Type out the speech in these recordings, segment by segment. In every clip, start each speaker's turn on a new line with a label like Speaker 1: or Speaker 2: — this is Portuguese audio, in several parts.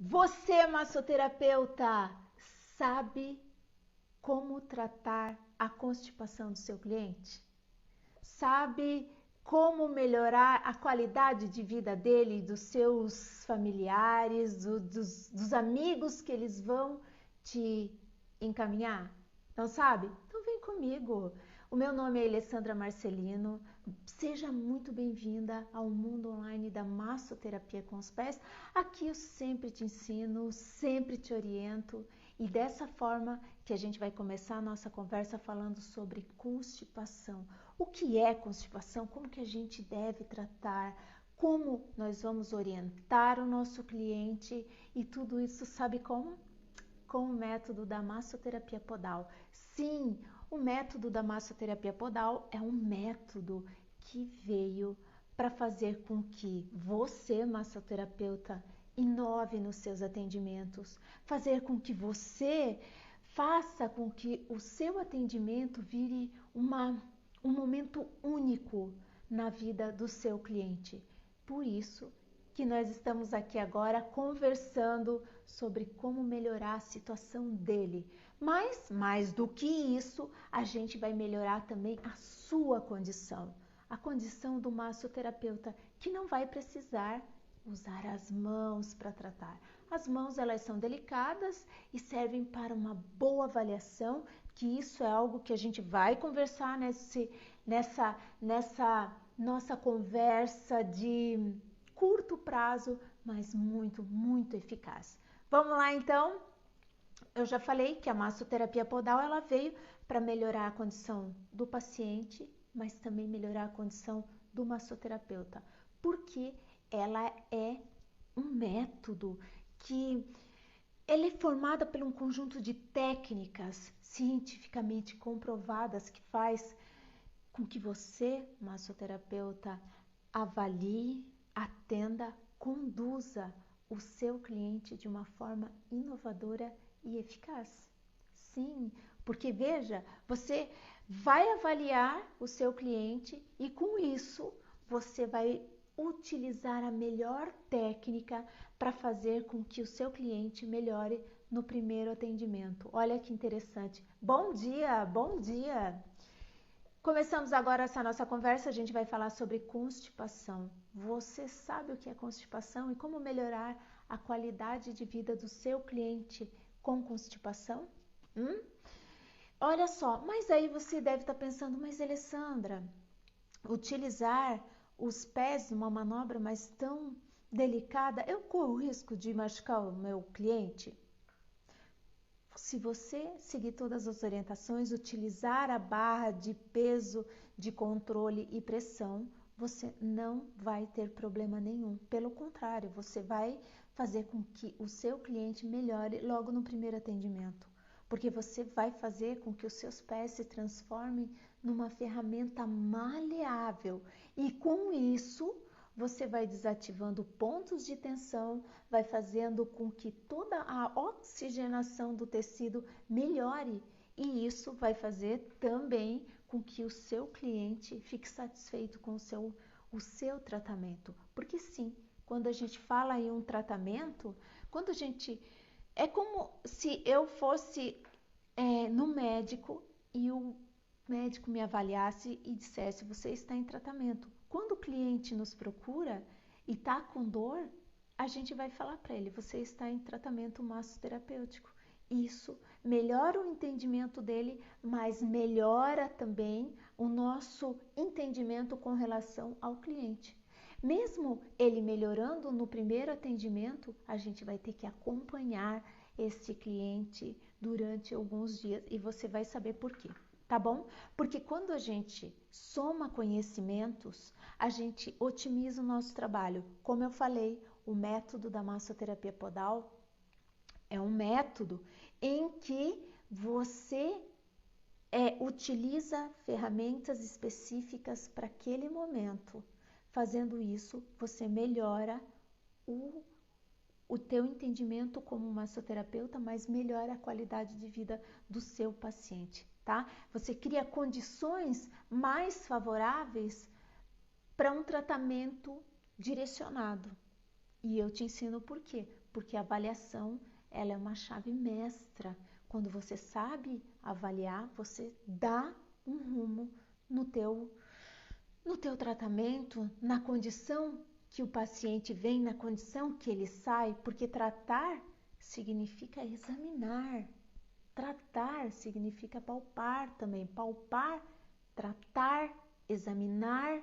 Speaker 1: Você, massoterapeuta, sabe como tratar a constipação do seu cliente? Sabe como melhorar a qualidade de vida dele e dos seus familiares, dos amigos que eles vão te encaminhar? Não sabe? Então vem comigo. O meu nome é Alessandra Marcelino. Seja muito bem-vinda ao mundo online da massoterapia com os pés. Aqui eu sempre te ensino, sempre te oriento e dessa forma que a gente vai começar a nossa conversa falando sobre constipação. O que é constipação? Como que a gente deve tratar? Como nós vamos orientar o nosso cliente? E tudo isso sabe como? Com o método da massoterapia podal. Sim, o método da massoterapia podal é um método que veio para fazer com que você, massoterapeuta, inove nos seus atendimentos, fazer com que você faça com que o seu atendimento vire um momento único na vida do seu cliente. Por isso que nós estamos aqui agora conversando sobre como melhorar a situação dele. Mas, mais do que isso, a gente vai melhorar também a sua condição. A condição do massoterapeuta, que não vai precisar usar as mãos para tratar. As mãos, elas são delicadas e servem para uma boa avaliação, que isso é algo que a gente vai conversar nessa nossa conversa de curto prazo, mas muito eficaz. Vamos lá então? Eu já falei que a massoterapia podal ela veio para melhorar a condição do paciente, mas também melhorar a condição do massoterapeuta, porque ela é um método que ele é formada por um conjunto de técnicas cientificamente comprovadas que faz com que você, massoterapeuta, avalie, atenda, conduza o seu cliente de uma forma inovadora e eficaz. Sim, porque veja, você vai avaliar o seu cliente e com isso você vai utilizar a melhor técnica para fazer com que o seu cliente melhore no primeiro atendimento. Olha que interessante. Bom dia, bom dia! Começamos agora essa nossa conversa, a gente vai falar sobre constipação. Você sabe o que é constipação e como melhorar a qualidade de vida do seu cliente com constipação? Hum? Olha só, mas aí você deve estar pensando, mas Alessandra, utilizar os pés numa manobra mais tão delicada, eu corro o risco de machucar o meu cliente? Se você seguir todas as orientações, utilizar a barra de peso, de controle e pressão, você não vai ter problema nenhum. Pelo contrário, você vai fazer com que o seu cliente melhore logo no primeiro atendimento. Porque você vai fazer com que os seus pés se transformem numa ferramenta maleável. E com isso, você vai desativando pontos de tensão, vai fazendo com que toda a oxigenação do tecido melhore e isso vai fazer também com que o seu cliente fique satisfeito com o seu tratamento. Porque sim, quando a gente fala em um tratamento, quando a gente... É como se eu fosse no médico e o médico me avaliasse e dissesse, você está em tratamento. Quando o cliente nos procura e está com dor, a gente vai falar para ele, você está em tratamento massoterapêutico. Isso melhora o entendimento dele, mas melhora também o nosso entendimento com relação ao cliente. Mesmo ele melhorando no primeiro atendimento, a gente vai ter que acompanhar esse cliente durante alguns dias e você vai saber por quê. Tá bom? Porque quando a gente soma conhecimentos, a gente otimiza o nosso trabalho. Como eu falei, o método da massoterapia podal é um método em que você utiliza ferramentas específicas para aquele momento. Fazendo isso, você melhora o teu entendimento como massoterapeuta, mas melhora a qualidade de vida do seu paciente, tá? Você cria condições mais favoráveis para um tratamento direcionado. E eu te ensino por quê? porque a avaliação, ela é uma chave mestra. Quando você sabe avaliar, você dá um rumo no teu tratamento, na condição que o paciente vem, na condição que ele sai, porque tratar significa examinar. Tratar significa palpar também. Palpar, tratar, examinar,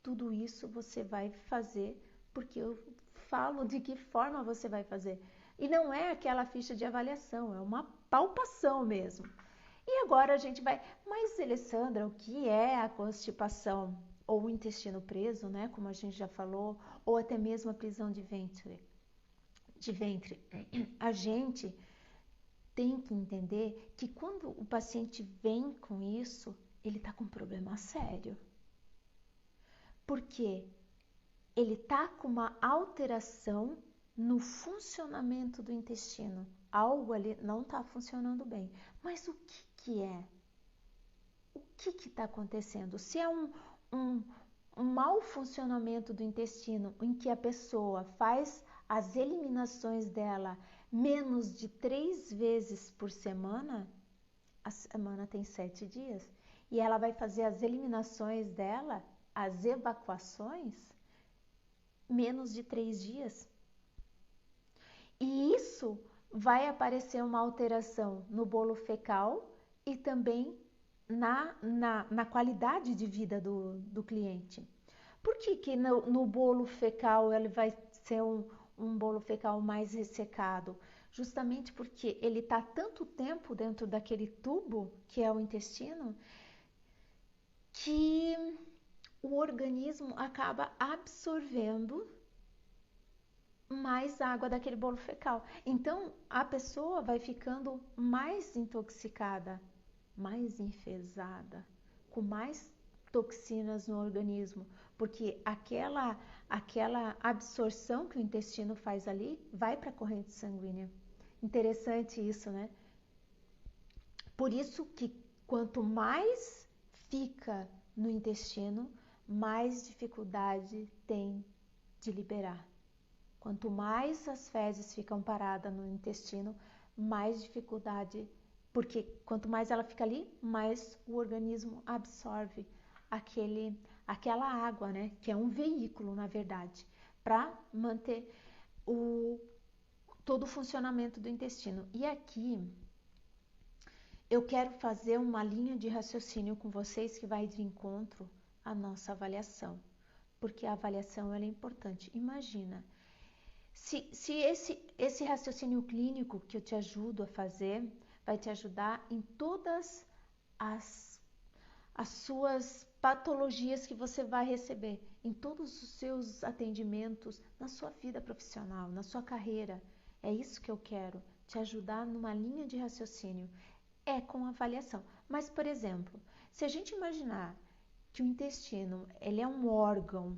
Speaker 1: tudo isso você vai fazer, porque eu falo de que forma você vai fazer. E não é aquela ficha de avaliação, é uma palpação mesmo. E agora a gente vai... Mas, Alessandra, o que é a constipação? Ou o intestino preso, né? Como a gente já falou, ou até mesmo a prisão de ventre. A gente tem que entender que quando o paciente vem com isso, ele está com um problema sério. Porque ele está com uma alteração no funcionamento do intestino. Algo ali não está funcionando bem. Mas o que é? O que está acontecendo? Se é um mau funcionamento do intestino, em que a pessoa faz as eliminações dela menos de 3 vezes por semana, a semana tem 7 dias, e ela vai fazer as eliminações dela, as evacuações, menos de 3 dias. E isso vai aparecer uma alteração no bolo fecal e também na qualidade de vida do cliente. Por que no bolo fecal ele vai ser um bolo fecal mais ressecado? Justamente porque ele está tanto tempo dentro daquele tubo, que é o intestino, que o organismo acaba absorvendo mais água daquele bolo fecal. Então, a pessoa vai ficando mais intoxicada, mais enfesada, com mais toxinas no organismo, porque aquela absorção que o intestino faz ali vai para a corrente sanguínea. Interessante isso, né? Por isso que quanto mais fica no intestino, mais dificuldade tem de liberar. Quanto mais as fezes ficam paradas no intestino, mais dificuldade, porque quanto mais ela fica ali, mais o organismo absorve aquela água, né? Que é um veículo, na verdade, para manter todo o funcionamento do intestino. E aqui eu quero fazer uma linha de raciocínio com vocês que vai de encontro à nossa avaliação, porque a avaliação ela é importante. Imagina, se esse raciocínio clínico que eu te ajudo a fazer vai te ajudar em todas as suas patologias que você vai receber, em todos os seus atendimentos, na sua vida profissional, na sua carreira. É isso que eu quero, te ajudar numa linha de raciocínio. É com avaliação. Mas, por exemplo, se a gente imaginar que o intestino ele é um órgão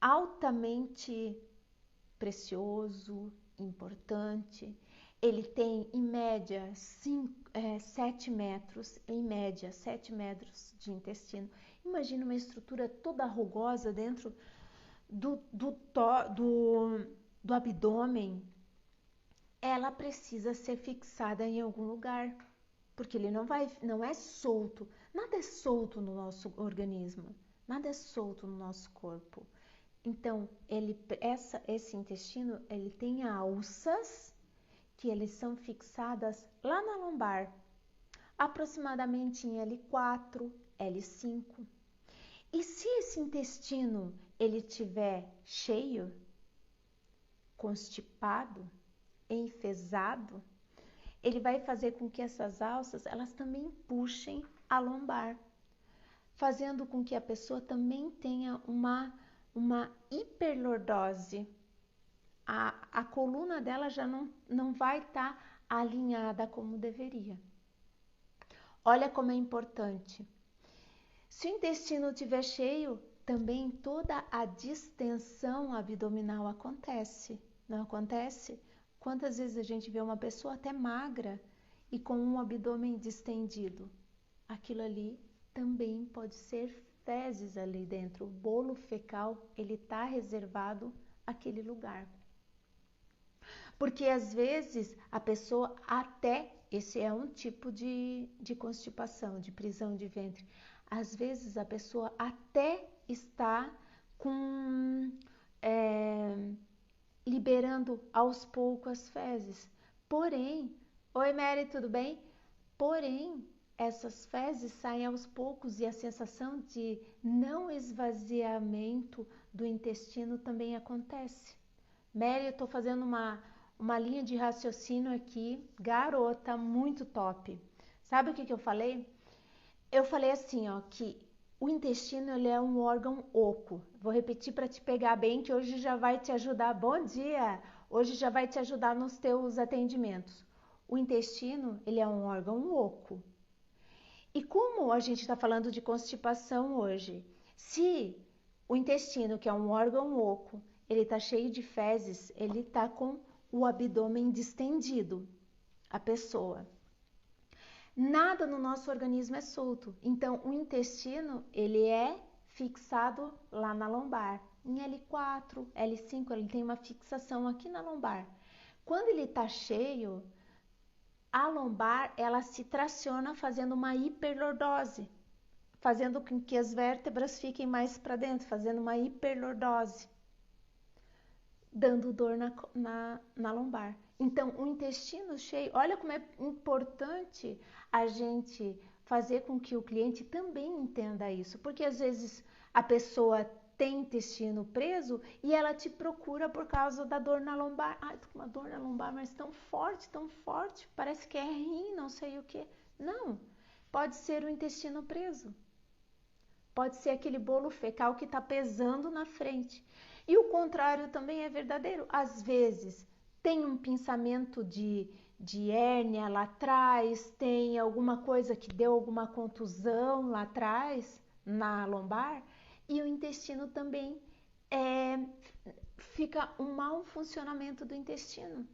Speaker 1: altamente precioso, importante. Ele tem, em média, 7 metros, em média, 7 metros de intestino. Imagina uma estrutura toda rugosa dentro do abdômen. Ela precisa ser fixada em algum lugar, porque ele não é solto. Nada é solto no nosso organismo, nada é solto no nosso corpo. Então, esse intestino, ele tem alças que eles são fixadas lá na lombar, aproximadamente em L4, L5. E se esse intestino ele tiver cheio, constipado, enfesado, ele vai fazer com que essas alças elas também puxem a lombar, fazendo com que a pessoa também tenha uma hiperlordose. A coluna dela já não vai estar alinhada como deveria. Olha como é importante. Se o intestino estiver cheio, também toda a distensão abdominal acontece. Não acontece? Quantas vezes a gente vê uma pessoa até magra e com um abdômen distendido? Aquilo ali também pode ser fezes ali dentro. O bolo fecal, ele está reservado àquele lugar. Porque às vezes a pessoa até, esse é um tipo de constipação, de prisão de ventre. Às vezes a pessoa até está com liberando aos poucos as fezes. Porém, oi Mary, tudo bem? Porém, essas fezes saem aos poucos e a sensação de não esvaziamento do intestino também acontece. Mary, eu estou fazendo uma linha de raciocínio aqui, garota, muito top. Sabe o que eu falei? Eu falei assim, ó, que o intestino ele é um órgão oco. Vou repetir para te pegar bem, que hoje já vai te ajudar. Bom dia! Hoje já vai te ajudar nos teus atendimentos. O intestino ele é um órgão oco. E como a gente está falando de constipação hoje, se o intestino, que é um órgão oco, ele está cheio de fezes, ele está com o abdômen distendido, a pessoa. Nada no nosso organismo é solto, então o intestino ele é fixado lá na lombar. Em L4, L5, ele tem uma fixação aqui na lombar. Quando ele está cheio, a lombar ela se traciona fazendo uma hiperlordose, fazendo com que as vértebras fiquem mais para dentro, fazendo uma hiperlordose, dando dor na lombar. Então, o intestino cheio, olha como é importante a gente fazer com que o cliente também entenda isso, porque às vezes a pessoa tem intestino preso e ela te procura por causa da dor na lombar. Ai, tô com uma dor na lombar, mas tão forte, parece que é rim, não sei o que. Não, pode ser o intestino preso. Pode ser aquele bolo fecal que está pesando na frente. E o contrário também é verdadeiro. Às vezes tem um pensamento de hérnia lá atrás, tem alguma coisa que deu alguma contusão lá atrás, na lombar, e o intestino também fica um mau funcionamento do intestino.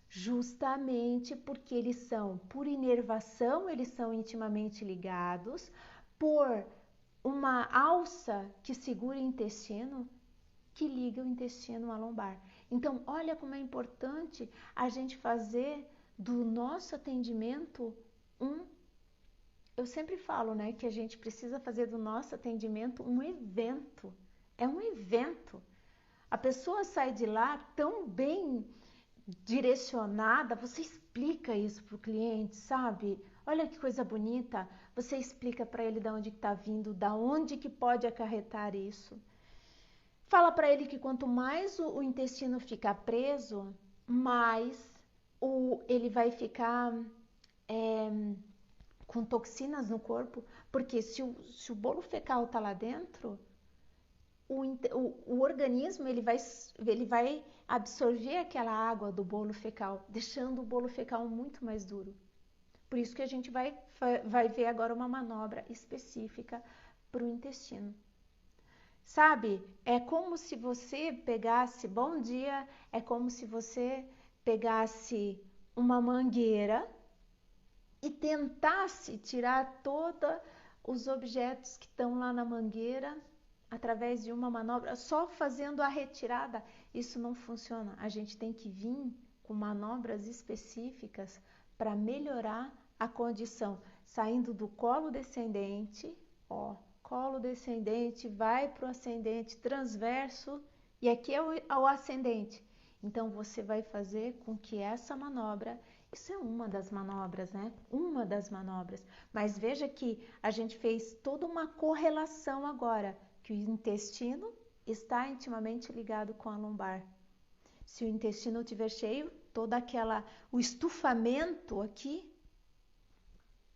Speaker 1: Justamente porque eles são, por inervação, eles são intimamente ligados, por uma alça que segura o intestino, que liga o intestino à lombar. Então, olha como é importante a gente fazer do nosso atendimento eu sempre falo, né, que a gente precisa fazer do nosso atendimento um evento. É um evento. A pessoa sai de lá tão bem direcionada, você explica isso para o cliente, sabe? Olha que coisa bonita, você explica para ele de onde está vindo, da onde que pode acarretar isso. Fala para ele que quanto mais o intestino ficar preso, mais ele vai ficar com toxinas no corpo, porque se o bolo fecal está lá dentro, o organismo ele vai absorver aquela água do bolo fecal, deixando o bolo fecal muito mais duro. Por isso que a gente vai ver agora uma manobra específica para o intestino. Sabe, é como se você pegasse, bom dia, é como se você pegasse uma mangueira e tentasse tirar todos os objetos que estão lá na mangueira através de uma manobra, só fazendo a retirada. Isso não funciona. A gente tem que vir com manobras específicas para melhorar a condição, saindo do colo descendente, ó, colo descendente, vai para o ascendente transverso e aqui é o ascendente. Então você vai fazer com que essa manobra, isso é uma das manobras, né? Uma das manobras. Mas veja que a gente fez toda uma correlação agora, que o intestino está intimamente ligado com a lombar. Se o intestino estiver cheio, o estufamento aqui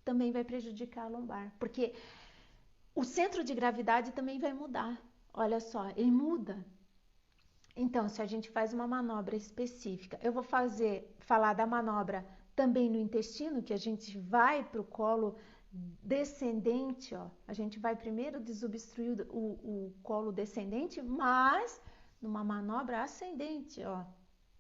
Speaker 1: também vai prejudicar a lombar, porque o centro de gravidade também vai mudar. Olha só, ele muda. Então, se a gente faz uma manobra específica, eu vou falar da manobra também no intestino, que a gente vai para o colo descendente, ó. A gente vai primeiro desobstruir o colo descendente, mas numa manobra ascendente, ó.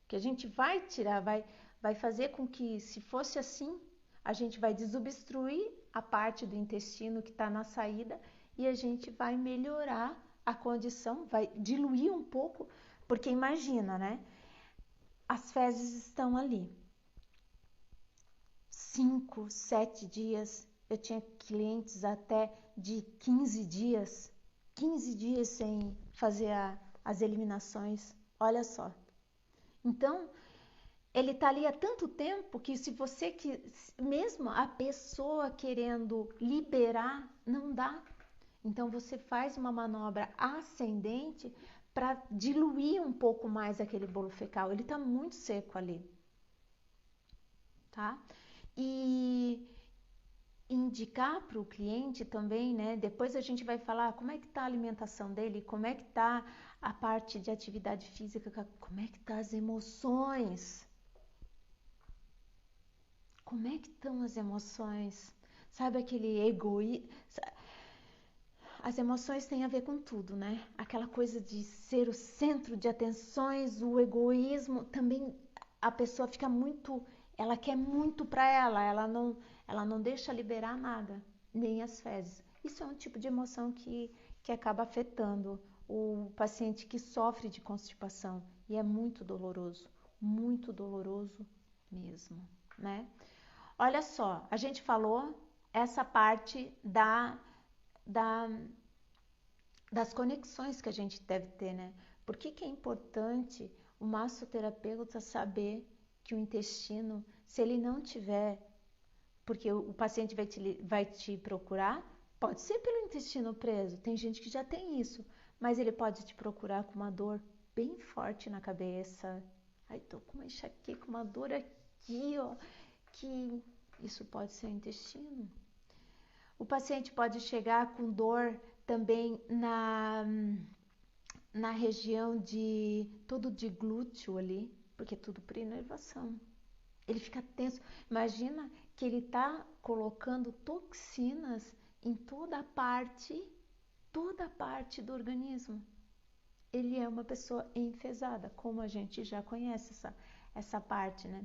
Speaker 1: Que a gente vai tirar, vai fazer com que, se fosse assim, a gente vai desobstruir a parte do intestino que está na saída e a gente vai melhorar a condição, vai diluir um pouco, porque imagina, né? as fezes estão ali. 5, 7 dias. Eu tinha clientes até de 15 dias. 15 dias sem fazer as eliminações. Olha só. Então, ele tá ali há tanto tempo que se você mesmo a pessoa querendo liberar, não dá. Então você faz uma manobra ascendente para diluir um pouco mais aquele bolo fecal. Ele tá muito seco ali, tá? E indicar para o cliente também, né? Depois a gente vai falar como é que tá a alimentação dele, como é que tá a parte de atividade física, como é que tá as emoções. Como é que estão as emoções? Sabe aquele egoísmo? As emoções têm a ver com tudo, né? Aquela coisa de ser o centro de atenções, o egoísmo, também a pessoa fica muito, ela quer muito para ela não deixa liberar nada, nem as fezes. Isso é um tipo de emoção que acaba afetando o paciente que sofre de constipação e é muito doloroso mesmo, né? Olha só, a gente falou essa parte das conexões que a gente deve ter, né? Por que é importante o massoterapeuta saber que o intestino, se ele não tiver, porque o paciente vai te procurar, pode ser pelo intestino preso, tem gente que já tem isso, mas ele pode te procurar com uma dor bem forte na cabeça. Ai, tô com uma enxaqueca, uma dor aqui, ó, que isso pode ser o intestino. O paciente pode chegar com dor também na região todo de glúteo ali, porque é tudo por inervação. Ele fica tenso. Imagina que ele está colocando toxinas em toda a parte do organismo. Ele é uma pessoa enfesada, como a gente já conhece essa parte, né?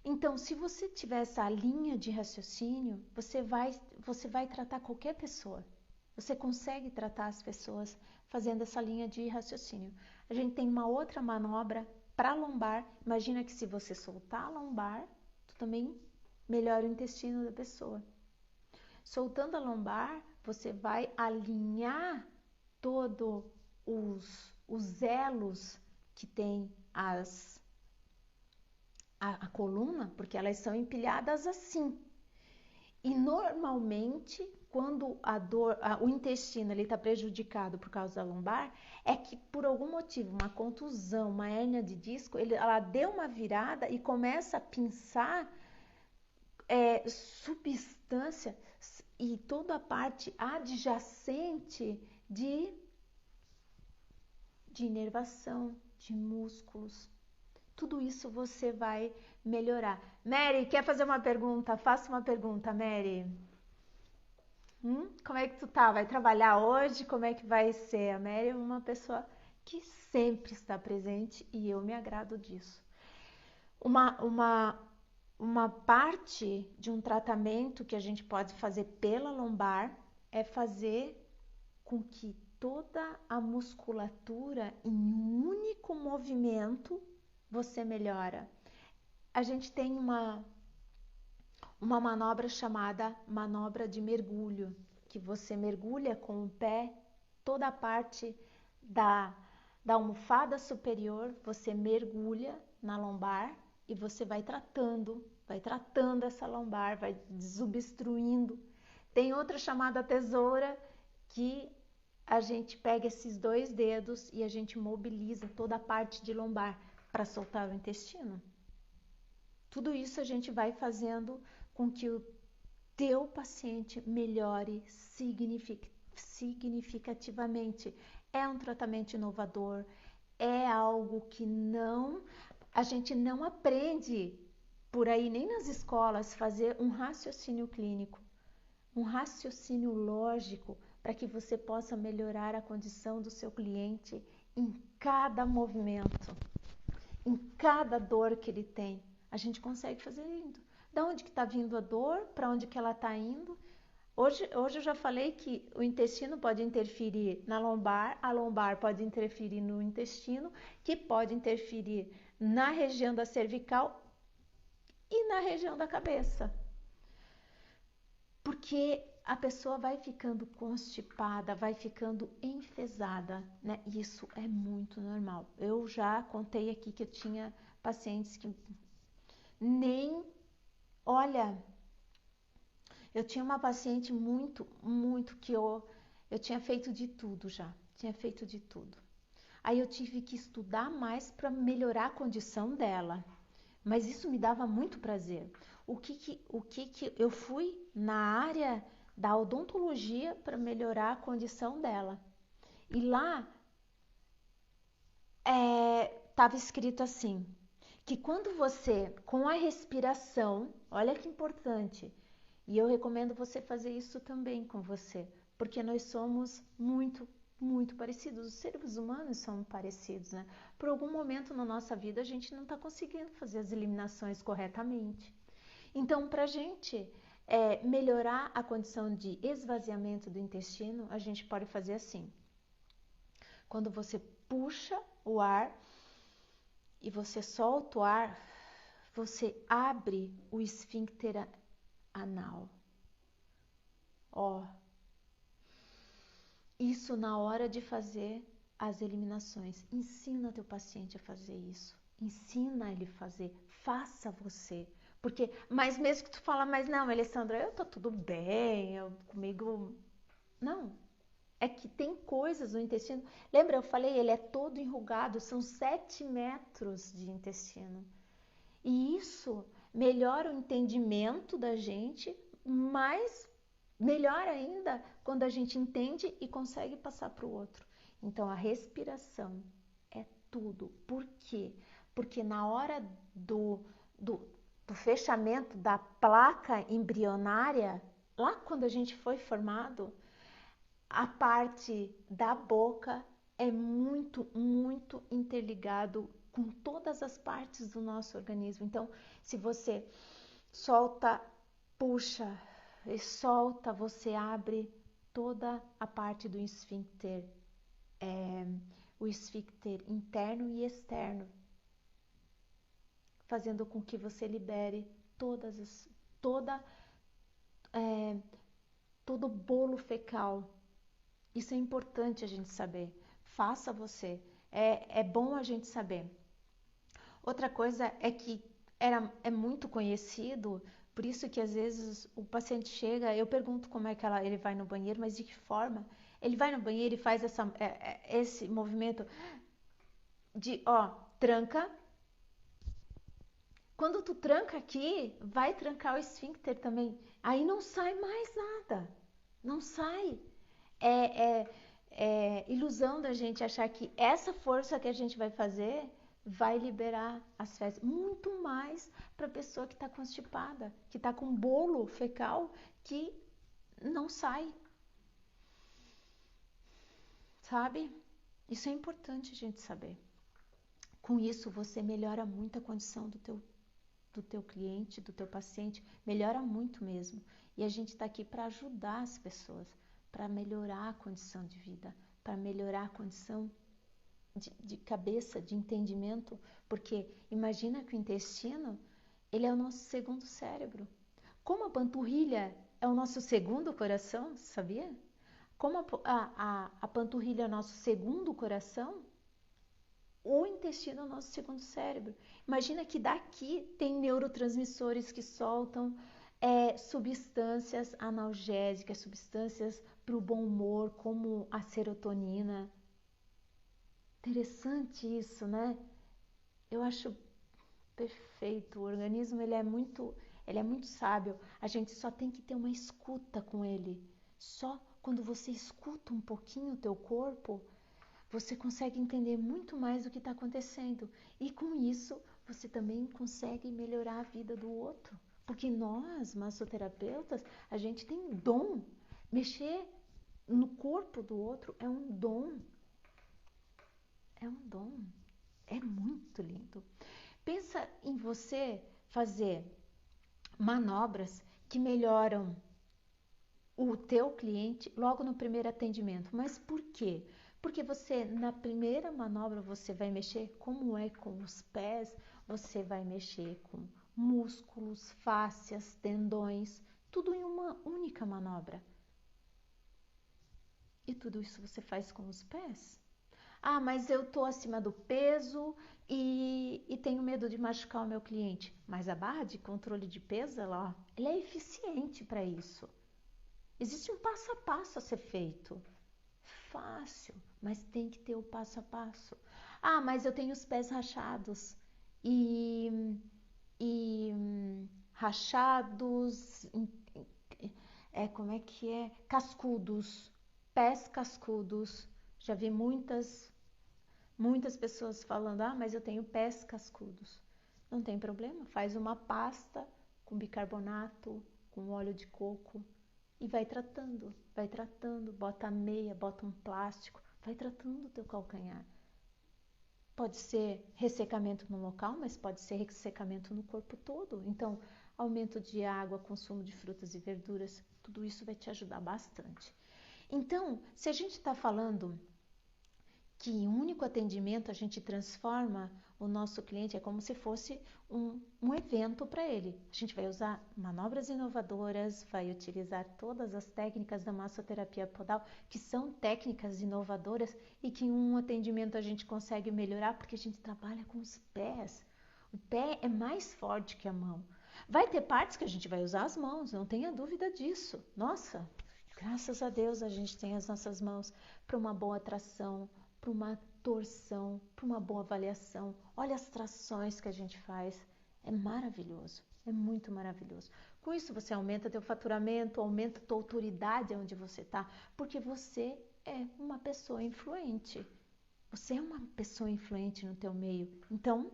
Speaker 1: Então, se você tiver essa linha de raciocínio, você vai tratar qualquer pessoa. Você consegue tratar as pessoas fazendo essa linha de raciocínio. A gente tem uma outra manobra para lombar. Imagina que se você soltar a lombar, tu também melhora o intestino da pessoa. Soltando a lombar, você vai alinhar todos os elos que tem a coluna, porque elas são empilhadas assim. E normalmente, quando o intestino está prejudicado por causa da lombar, é que por algum motivo, uma contusão, uma hérnia de disco, ela deu uma virada e começa a pinçar substância e toda a parte adjacente de inervação, de músculos. Tudo isso você vai melhorar. Mary, quer fazer uma pergunta? Faça uma pergunta, Mary. Como é que tu tá? Vai trabalhar hoje? Como é que vai ser? A Mary é uma pessoa que sempre está presente e eu me agrado disso. Uma parte de um tratamento que a gente pode fazer pela lombar é fazer com que toda a musculatura em um único movimento você melhora. A gente tem uma manobra chamada manobra de mergulho, que você mergulha com o pé toda a parte da almofada superior, você mergulha na lombar e você vai tratando essa lombar, vai desobstruindo. Tem outra chamada tesoura que a gente pega esses 2 dedos e a gente mobiliza toda a parte de lombar para soltar o intestino. Tudo isso a gente vai fazendo com que o teu paciente melhore significativamente. É um tratamento inovador, é algo que a gente não aprende por aí, nem nas escolas, fazer um raciocínio clínico, um raciocínio lógico para que você possa melhorar a condição do seu cliente em cada movimento, em cada dor que ele tem. A gente consegue fazer isso. Da onde que está vindo a dor, para onde que ela está indo. Hoje eu já falei que o intestino pode interferir na lombar, a lombar pode interferir no intestino, que pode interferir na região da cervical e na região da cabeça. Porque a pessoa vai ficando constipada, vai ficando enfesada, né? Isso é muito normal. Eu já contei aqui que eu tinha pacientes que nem... Olha, eu tinha uma paciente muito que eu tinha feito de tudo já. Tinha feito de tudo. Aí eu tive que estudar mais para melhorar a condição dela. Mas isso me dava muito prazer. O que eu fui na área da odontologia para melhorar a condição dela. E lá estava escrito assim, que quando você, com a respiração, olha que importante, e eu recomendo você fazer isso também com você, porque nós somos muito parecidos, os seres humanos são parecidos, né? Por algum momento na nossa vida a gente não está conseguindo fazer as eliminações corretamente. Então, para a gente melhorar a condição de esvaziamento do intestino, a gente pode fazer assim. Quando você puxa o ar e você solta o ar, você abre o esfíncter anal. Ó, isso na hora de fazer as eliminações. Ensina teu paciente a fazer isso. Ensina ele a fazer. Faça você. Porque, mas mesmo que tu fala, mas não, Alessandra, eu tô tudo bem, comigo... Não, é que tem coisas no intestino. Lembra, eu falei, ele é todo enrugado, são 7 metros de intestino. E isso melhora o entendimento da gente, mas melhor ainda quando a gente entende e consegue passar para o outro. Então a respiração é tudo. Por quê? Porque na hora do fechamento da placa embrionária, lá quando a gente foi formado, a parte da boca é muito interligado com todas as partes do nosso organismo. Então, se você solta, puxa e solta, você abre toda a parte do esfíncter, o esfíncter interno e externo, fazendo com que você libere todo o bolo fecal. Isso é importante a gente saber. Faça você. É bom a gente saber. Outra coisa é que é muito conhecido, por isso que às vezes o paciente chega, eu pergunto como é que ele vai no banheiro, mas de que forma? Ele vai no banheiro e faz esse movimento de, tranca. Quando tu tranca aqui, vai trancar o esfíncter também. Aí não sai mais nada. Não sai. É ilusão da gente achar que essa força que a gente vai fazer vai liberar as fezes. Muito mais para a pessoa que está constipada, que está com bolo fecal que não sai. Sabe? Isso é importante a gente saber. Com isso, você melhora muito a condição do teu cliente, do teu paciente, melhora muito mesmo. E a gente está aqui para ajudar as pessoas, para melhorar a condição de vida, para melhorar a condição de cabeça, de entendimento, porque imagina que o intestino, ele é o nosso segundo cérebro. Como a panturrilha é o nosso segundo coração, sabia? Como a panturrilha é o nosso segundo coração, o intestino é o nosso segundo cérebro. Imagina que daqui tem neurotransmissores que soltam substâncias analgésicas, substâncias para o bom humor, como a serotonina. Interessante isso, né? Eu acho perfeito. O organismo ele é muito sábio. A gente só tem que ter uma escuta com ele. Só quando você escuta um pouquinho o teu corpo, você consegue entender muito mais o que está acontecendo. E com isso, você também consegue melhorar a vida do outro. Porque nós, massoterapeutas, a gente tem dom. Mexer no corpo do outro é um dom. É um dom. É muito lindo. Pensa em você fazer manobras que melhoram o teu cliente logo no primeiro atendimento. Mas por quê? Porque você, na primeira manobra, você vai mexer como é com os pés, você vai mexer com músculos, fáscias, tendões, tudo em uma única manobra. E tudo isso você faz com os pés. Ah, mas eu tô acima do peso e tenho medo de machucar o meu cliente. Mas a barra de controle de peso, ela é eficiente para isso. Existe um passo a passo a ser feito. Fácil, mas tem que ter o passo a passo. Ah, mas eu tenho os pés rachados e rachados, como é que é? Cascudos, pés cascudos. Já vi muitas pessoas falando, ah, mas eu tenho pés cascudos. Não tem problema, faz uma pasta com bicarbonato, com óleo de coco e vai tratando, bota meia, bota um plástico, vai tratando o teu calcanhar. Pode ser ressecamento no local, mas pode ser ressecamento no corpo todo. Então, aumento de água, consumo de frutas e verduras, tudo isso vai te ajudar bastante. Então, se a gente está falando que em um único atendimento a gente transforma o nosso cliente, é como se fosse um evento para ele. A gente vai usar manobras inovadoras, vai utilizar todas as técnicas da massoterapia podal, que são técnicas inovadoras e que em um atendimento a gente consegue melhorar, porque a gente trabalha com os pés. O pé é mais forte que a mão. Vai ter partes que a gente vai usar as mãos, não tenha dúvida disso. Nossa, graças a Deus a gente tem as nossas mãos para uma boa tração, para uma torção, para uma boa avaliação. Olha as trações que a gente faz. É maravilhoso, é muito maravilhoso. Com isso você aumenta teu faturamento, aumenta tua autoridade onde você está, porque você é uma pessoa influente. Você é uma pessoa influente no teu meio. Então,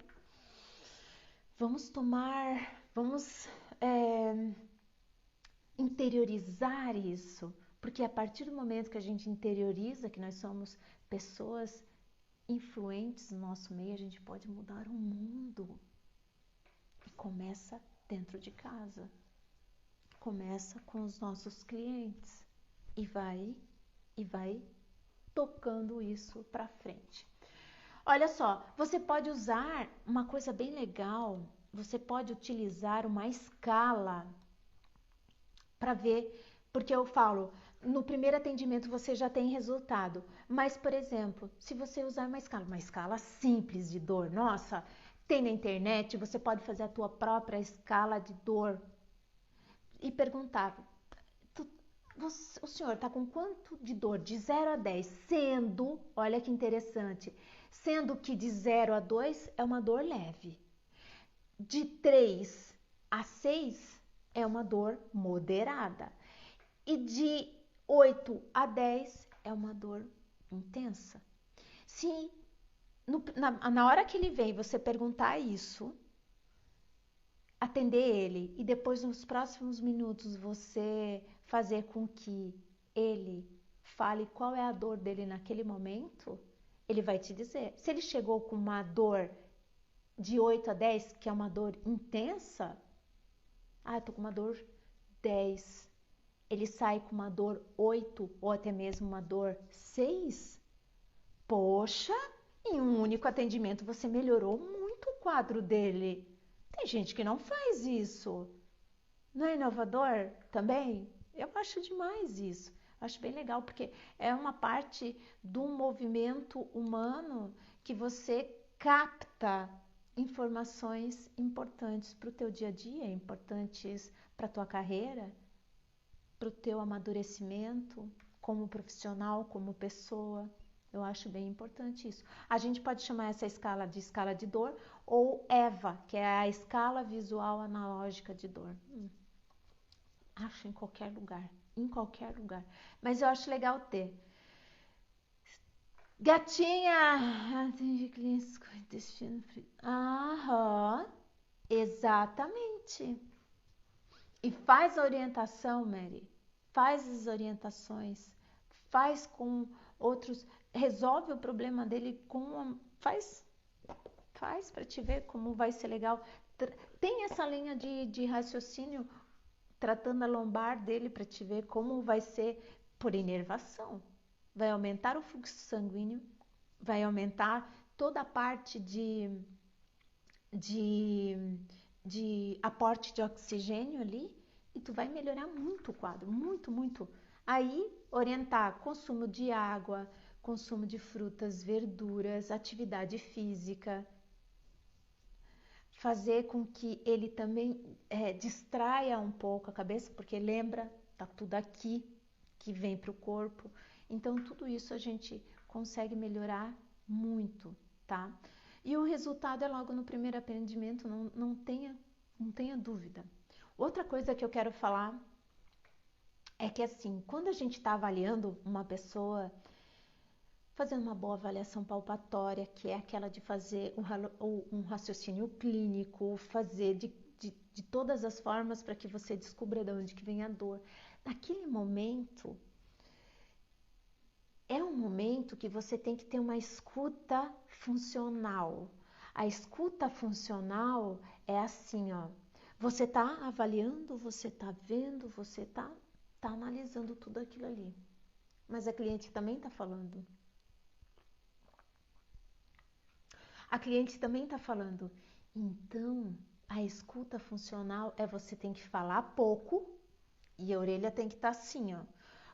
Speaker 1: vamos interiorizar isso, porque a partir do momento que a gente interioriza que nós somos pessoas influentes no nosso meio, a gente pode mudar o mundo. E começa dentro de casa, começa com os nossos clientes e vai tocando isso para frente. Olha só, você pode usar uma coisa bem legal, você pode utilizar uma escala para ver, porque eu falo, no primeiro atendimento você já tem resultado, mas, por exemplo, se você usar uma escala simples de dor, nossa, tem na internet, você pode fazer a tua própria escala de dor e perguntar, o senhor está com quanto de dor? De 0 a 10, sendo, olha que interessante, sendo que de 0 a 2 é uma dor leve, de 3 a 6 é uma dor moderada e de 8 a 10 é uma dor intensa. Se na hora que ele vem você perguntar isso, atender ele e depois nos próximos minutos você fazer com que ele fale qual é a dor dele naquele momento, ele vai te dizer. Se ele chegou com uma dor de 8 a 10, que é uma dor intensa, eu tô com uma dor 10. Ele sai com uma dor 8 ou até mesmo uma dor 6. Poxa, em um único atendimento você melhorou muito o quadro dele. Tem gente que não faz isso. Não é inovador também? Eu acho demais isso. Acho bem legal, porque é uma parte do movimento humano que você capta informações importantes para o teu dia a dia, importantes para a tua carreira, para o teu amadurecimento como profissional, como pessoa. Eu acho bem importante isso. A gente pode chamar essa escala de dor ou EVA, que é a escala visual analógica de dor. Acho em qualquer lugar. Mas eu acho legal ter. Gatinha, atende clientes com intestino frio. Aham, exatamente. E faz a orientação, Mary. Faz as orientações. Faz com outros. Resolve o problema dele com. Faz para te ver como vai ser legal. Tem essa linha de raciocínio tratando a lombar dele para te ver como vai ser por inervação. vai aumentar o fluxo sanguíneo, vai aumentar toda a parte de, de aporte de oxigênio ali e tu vai melhorar muito o quadro, muito, muito. Aí, orientar consumo de água, consumo de frutas, verduras, atividade física, fazer com que ele também distraia um pouco a cabeça, porque lembra, tá tudo aqui que vem para o corpo. Então, tudo isso a gente consegue melhorar muito, tá? E o resultado é logo no primeiro atendimento, não tenha dúvida. Outra coisa que eu quero falar é que assim, quando a gente está avaliando uma pessoa, fazendo uma boa avaliação palpatória, que é aquela de fazer um raciocínio clínico, fazer de todas as formas para que você descubra de onde que vem a dor. Naquele momento, é um momento que você tem que ter uma escuta funcional. A escuta funcional é assim, ó. Você está avaliando, você está vendo, você está analisando tudo aquilo ali. Mas a cliente também está falando. A cliente também está falando. Então, a escuta funcional é você tem que falar pouco e a orelha tem que estar assim, ó.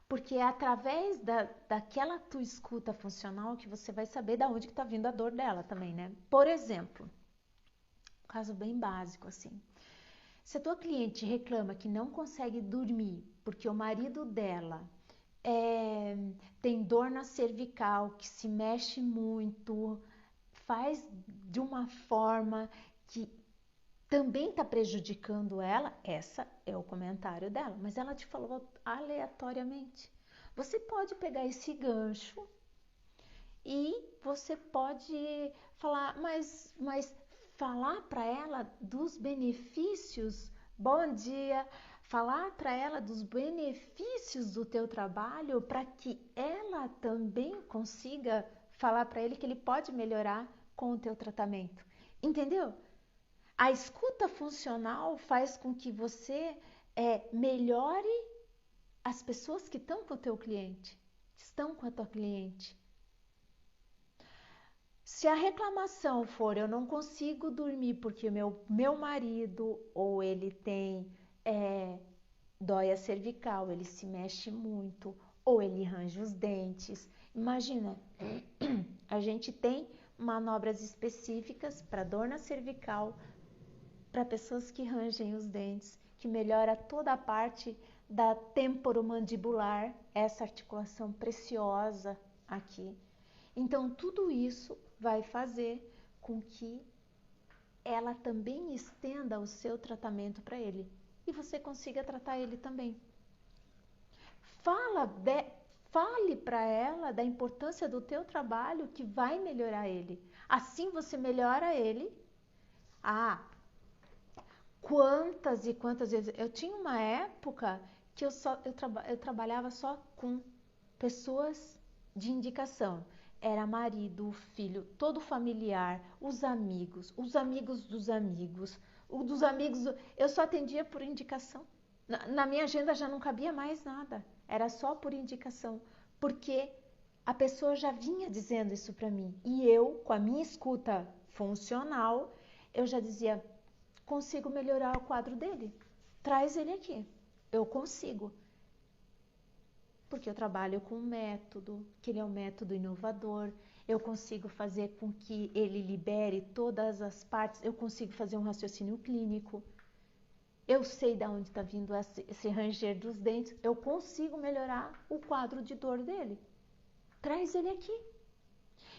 Speaker 1: Porque é através daquela tua escuta funcional que você vai saber de onde que está vindo a dor dela também, né? Por exemplo, um caso bem básico assim. Se a tua cliente reclama que não consegue dormir porque o marido dela tem dor na cervical, que se mexe muito, faz de uma forma que também está prejudicando ela, essa é o comentário dela, mas ela te falou aleatoriamente. Você pode pegar esse gancho e você pode falar, mas falar para ela dos benefícios, bom dia, falar para ela dos benefícios do teu trabalho para que ela também consiga falar para ele que ele pode melhorar com o teu tratamento. Entendeu? A escuta funcional faz com que você melhore as pessoas que estão com o teu cliente, estão com a tua cliente. Se a reclamação for eu não consigo dormir porque o meu marido ou ele tem dói a cervical, ele se mexe muito ou ele range os dentes. Imagina, a gente tem manobras específicas para dor na cervical, para pessoas que rangem os dentes, que melhora toda a parte da temporomandibular, essa articulação preciosa aqui. Então, tudo isso vai fazer com que ela também estenda o seu tratamento para ele e você consiga tratar ele também. Fale para ela da importância do teu trabalho que vai melhorar ele. Assim você melhora ele. Quantas e quantas vezes eu tinha uma época que eu trabalhava só com pessoas de indicação. Era marido, filho, todo familiar, os amigos dos amigos, o dos amigos. Eu só atendia por indicação. Na minha agenda já não cabia mais nada. Era só por indicação, porque a pessoa já vinha dizendo isso para mim. E eu, com a minha escuta funcional, eu já dizia: consigo melhorar o quadro dele. Traz ele aqui. Eu consigo. Porque eu trabalho com um método, que ele é um método inovador. Eu consigo fazer com que ele libere todas as partes. Eu consigo fazer um raciocínio clínico. Eu sei de onde está vindo esse ranger dos dentes. Eu consigo melhorar o quadro de dor dele. Traz ele aqui.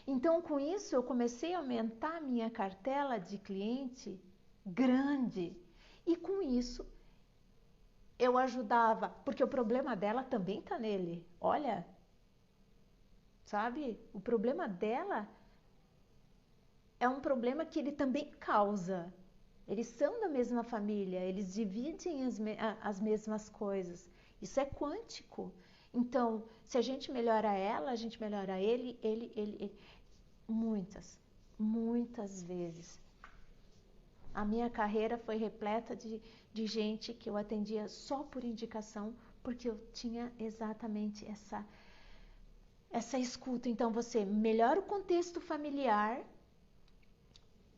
Speaker 1: Então, com isso, eu comecei a aumentar a minha cartela de cliente grande. E com isso, eu ajudava, porque o problema dela também está nele. Olha, sabe? O problema dela é um problema que ele também causa. Eles são da mesma família, eles dividem as mesmas coisas. Isso é quântico. Então, se a gente melhora ela, a gente melhora ele. Muitas vezes. A minha carreira foi repleta de gente que eu atendia só por indicação, porque eu tinha exatamente essa escuta. Então você melhora o contexto familiar,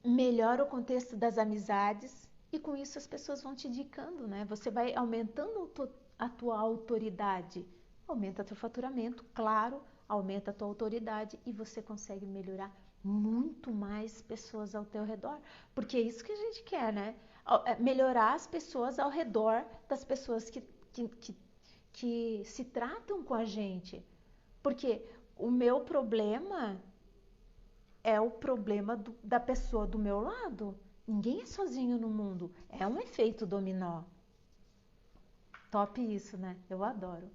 Speaker 1: melhora o contexto das amizades e com isso as pessoas vão te indicando, né? Você vai aumentando a tua autoridade, aumenta teu faturamento, claro, aumenta a tua autoridade e você consegue melhorar muito mais pessoas ao teu redor, porque é isso que a gente quer, né? Melhorar as pessoas ao redor das pessoas que se tratam com a gente, porque o meu problema é o problema da pessoa do meu lado. Ninguém é sozinho no mundo. É um efeito dominó. Top isso, né? Eu adoro.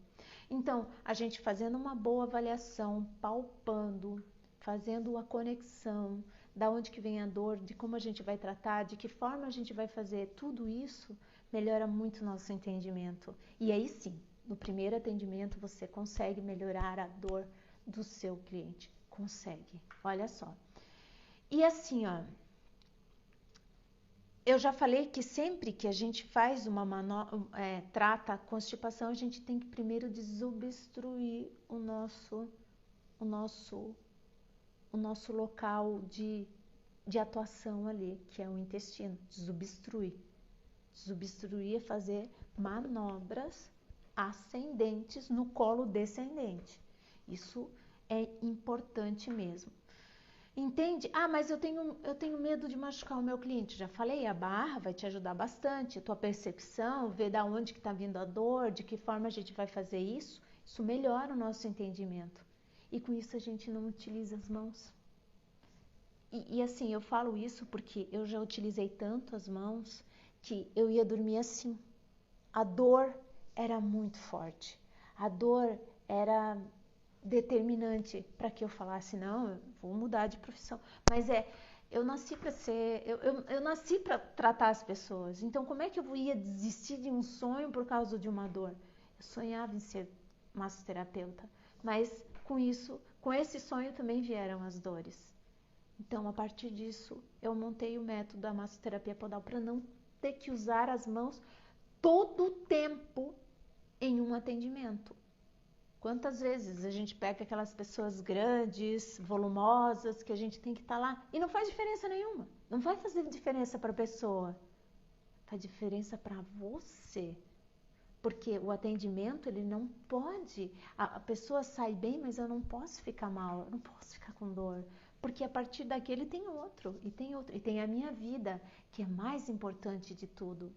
Speaker 1: Então, a gente fazendo uma boa avaliação, palpando, fazendo a conexão, da onde que vem a dor, de como a gente vai tratar, de que forma a gente vai fazer, tudo isso melhora muito o nosso entendimento. E aí sim, no primeiro atendimento você consegue melhorar a dor do seu cliente. Consegue. Olha só. E assim, ó, eu já falei que sempre que a gente faz trata a constipação, a gente tem que primeiro desobstruir o nosso local de atuação ali, que é o intestino. Desobstruir. Desobstruir é fazer manobras ascendentes no colo descendente. Isso é importante mesmo. Entende? Ah, mas eu tenho medo de machucar o meu cliente. Já falei, a barra vai te ajudar bastante. A tua percepção, ver da onde que está vindo a dor, de que forma a gente vai fazer isso. Isso melhora o nosso entendimento. E com isso a gente não utiliza as mãos. E assim, eu falo isso porque eu já utilizei tanto as mãos que eu ia dormir assim. A dor era muito forte. A dor era determinante para que eu falasse, não, eu vou mudar de profissão. Mas eu nasci para ser, eu nasci para tratar as pessoas. Então, como é que eu ia desistir de um sonho por causa de uma dor? Eu sonhava em ser massoterapeuta, mas com isso, com esse sonho também vieram as dores. Então, a partir disso, eu montei o método da massoterapia podal para não ter que usar as mãos todo o tempo em um atendimento. Quantas vezes a gente pega aquelas pessoas grandes, volumosas, que a gente tem que estar lá e não faz diferença nenhuma. Não vai fazer diferença para a pessoa. Faz diferença para você. Porque o atendimento, ele não pode... A pessoa sai bem, mas eu não posso ficar mal, eu não posso ficar com dor. Porque a partir daquele tem outro, e tem outro. E tem a minha vida, que é mais importante de tudo.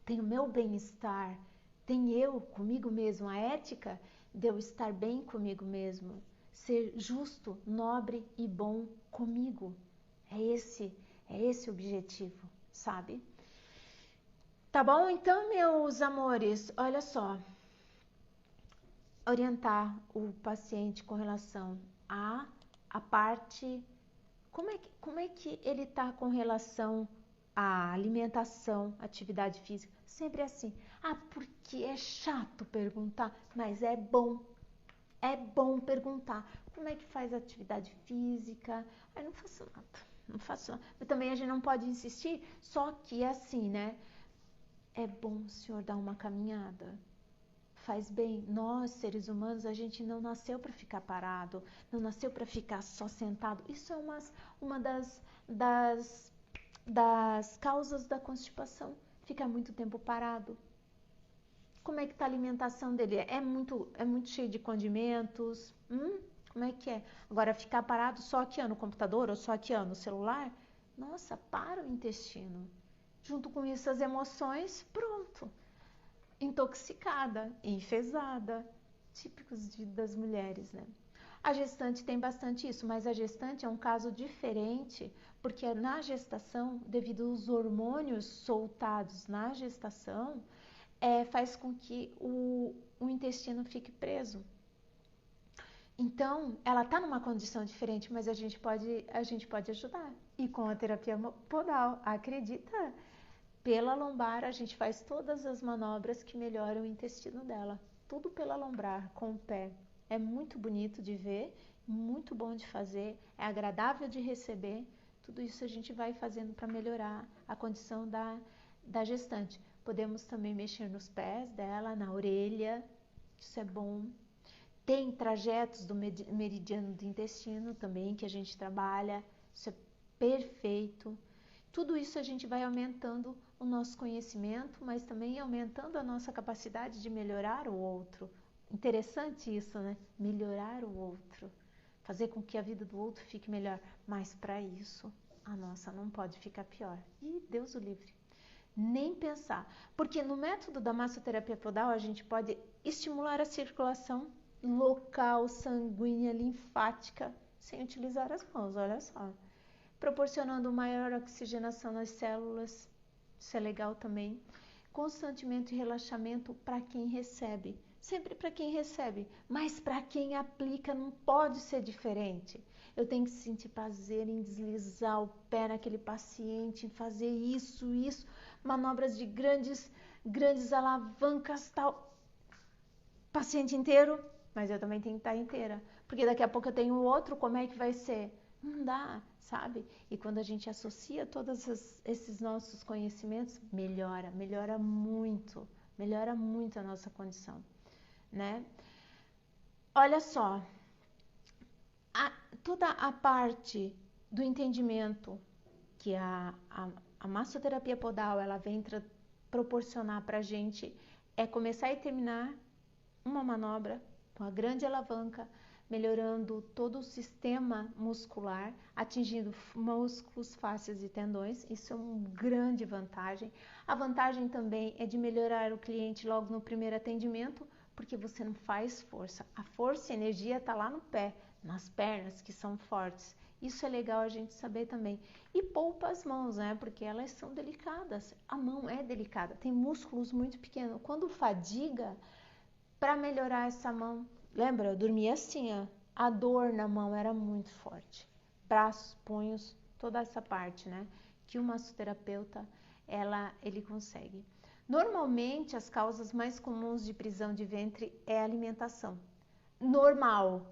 Speaker 1: Tem o meu bem-estar, tem eu comigo mesmo, a ética de eu estar bem comigo mesmo, ser justo, nobre e bom comigo. É esse o objetivo, sabe? Tá bom? Então, meus amores, olha só. Orientar o paciente com relação a parte... Como é que ele tá com relação à alimentação, atividade física? Sempre assim. Ah, porque é chato perguntar, mas é bom. É bom perguntar. Como é que faz a atividade física? Eu não faço nada. Não faço nada. Mas também a gente não pode insistir, só que é assim, né? É bom o senhor dar uma caminhada. Faz bem. Nós, seres humanos, a gente não nasceu para ficar parado, não nasceu para ficar só sentado. Isso é uma das causas da constipação. Ficar muito tempo parado. Como é que tá a alimentação dele? É muito cheio de condimentos? Como é que é? Agora, ficar parado só aqui no computador ou só aqui no celular? Nossa, para o intestino. Junto com isso, as emoções, pronto. Intoxicada, enfesada. Típicos das mulheres, né? A gestante tem bastante isso, mas a gestante é um caso diferente, porque na gestação, devido aos hormônios soltados na gestação, faz com que o intestino fique preso. Então, ela está numa condição diferente, mas a gente pode ajudar. E com a terapia podal, acredita? Pela lombar, a gente faz todas as manobras que melhoram o intestino dela. Tudo pela lombar, com o pé. É muito bonito de ver, muito bom de fazer, é agradável de receber. Tudo isso a gente vai fazendo para melhorar a condição da gestante. Podemos também mexer nos pés dela, na orelha, isso é bom. Tem trajetos do meridiano do intestino também que a gente trabalha, isso é perfeito. Tudo isso a gente vai aumentando o nosso conhecimento, mas também aumentando a nossa capacidade de melhorar o outro. Interessante isso, né? Melhorar o outro, fazer com que a vida do outro fique melhor, mas para isso a nossa não pode ficar pior. E Deus o livre. Nem pensar, porque no método da massoterapia podal a gente pode estimular a circulação local, sanguínea, linfática, sem utilizar as mãos, olha só. Proporcionando maior oxigenação nas células, isso é legal também. Constantemente relaxamento para quem recebe, sempre para quem recebe, mas para quem aplica não pode ser diferente. Eu tenho que sentir prazer em deslizar o pé naquele paciente, em fazer isso, manobras de grandes alavancas, tal. Paciente inteiro, mas eu também tenho que estar inteira, porque daqui a pouco eu tenho outro, como é que vai ser? Não dá, sabe? E quando a gente associa todos esses nossos conhecimentos, melhora muito a nossa condição, né? Olha só, toda a parte do entendimento que a massoterapia podal ela vem proporcionar para a gente é começar e terminar uma manobra com a grande alavanca, melhorando todo o sistema muscular, atingindo músculos, fáscias e tendões. Isso é uma grande vantagem. A vantagem também é de melhorar o cliente logo no primeiro atendimento, porque você não faz força. A força e a energia está lá no pé, nas pernas que são fortes. Isso é legal a gente saber também. E poupa as mãos, né? Porque elas são delicadas. A mão é delicada, tem músculos muito pequenos. Quando fadiga, para melhorar essa mão, lembra? Eu dormia assim, ó. A dor na mão era muito forte. Braços, punhos, toda essa parte, né? Que o massoterapeuta, ele consegue. Normalmente, as causas mais comuns de prisão de ventre é a alimentação.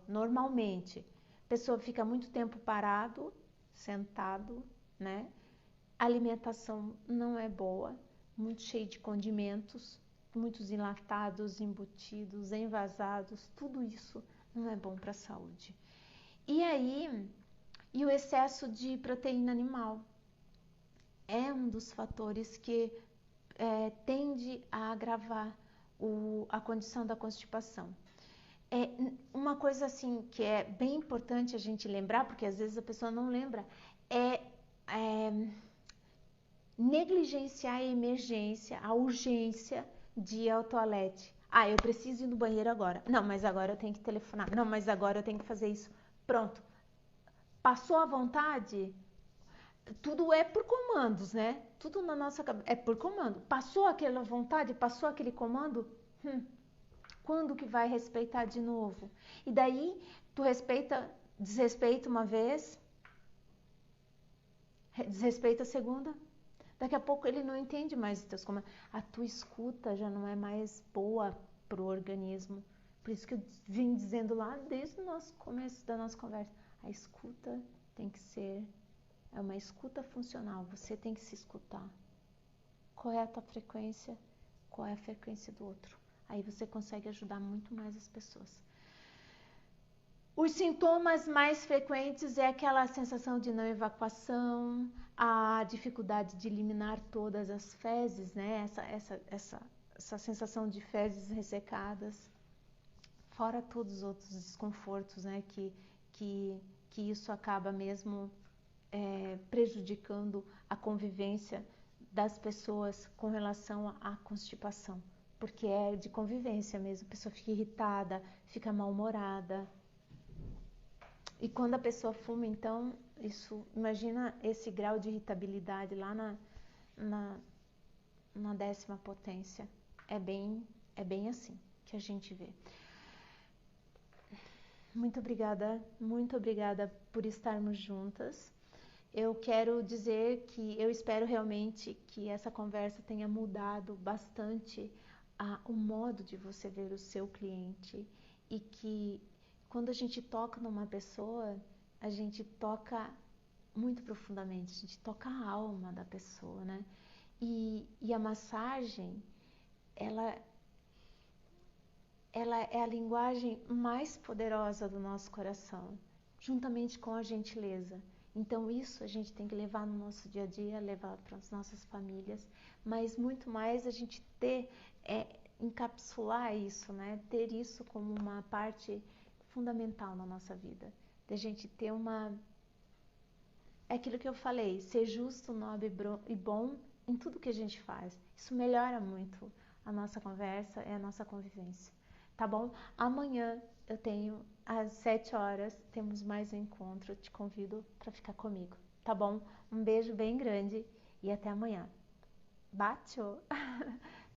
Speaker 1: Normalmente. A pessoa fica muito tempo parado, sentado, né? A alimentação não é boa, muito cheia de condimentos, muitos enlatados, embutidos, envasados, tudo isso não é bom para a saúde. E o excesso de proteína animal é um dos fatores que tende a agravar a condição da constipação. Uma coisa assim que é bem importante a gente lembrar, porque às vezes a pessoa não lembra, é negligenciar a emergência, a urgência de ir ao toalete. Eu preciso ir no banheiro agora. Não, mas agora eu tenho que telefonar. Não, mas agora eu tenho que fazer isso. Pronto. Passou a vontade? Tudo é por comandos, né? Tudo na nossa cabeça é por comando. Passou aquela vontade, passou aquele comando? Quando que vai respeitar de novo? E daí, tu desrespeita uma vez, desrespeita a segunda, daqui a pouco ele não entende mais os teus comandos. A tua escuta já não é mais boa pro organismo. Por isso que eu vim dizendo lá desde o nosso começo da nossa conversa. A escuta tem que ser uma escuta funcional. Você tem que se escutar. Qual é a tua frequência? Qual é a frequência do outro? Aí você consegue ajudar muito mais as pessoas. Os sintomas mais frequentes é aquela sensação de não evacuação, a dificuldade de eliminar todas as fezes, né? Essa sensação de fezes ressecadas, fora todos os outros desconfortos, né? Que isso acaba mesmo prejudicando a convivência das pessoas com relação à constipação, porque é de convivência mesmo, a pessoa fica irritada, fica mal-humorada. E quando a pessoa fuma, então, imagina esse grau de irritabilidade lá na 10ª potência. É bem assim que a gente vê. Muito obrigada por estarmos juntas. Eu quero dizer que eu espero realmente que essa conversa tenha mudado bastante o modo de você ver o seu cliente e que quando a gente toca numa pessoa, a gente toca muito profundamente, a gente toca a alma da pessoa, né? E a massagem, ela ela é a linguagem mais poderosa do nosso coração, juntamente com a gentileza. Então isso a gente tem que levar no nosso dia a dia, levar para as nossas famílias, mas muito mais a gente encapsular isso, né? Ter isso como uma parte fundamental na nossa vida. Da gente ter é aquilo que eu falei, ser justo, nobre e bom em tudo que a gente faz. Isso melhora muito a nossa conversa e a nossa convivência. Tá bom? Amanhã eu tenho às 7 horas, temos mais um encontro. Eu te convido para ficar comigo, tá bom? Um beijo bem grande e até amanhã. Bateu!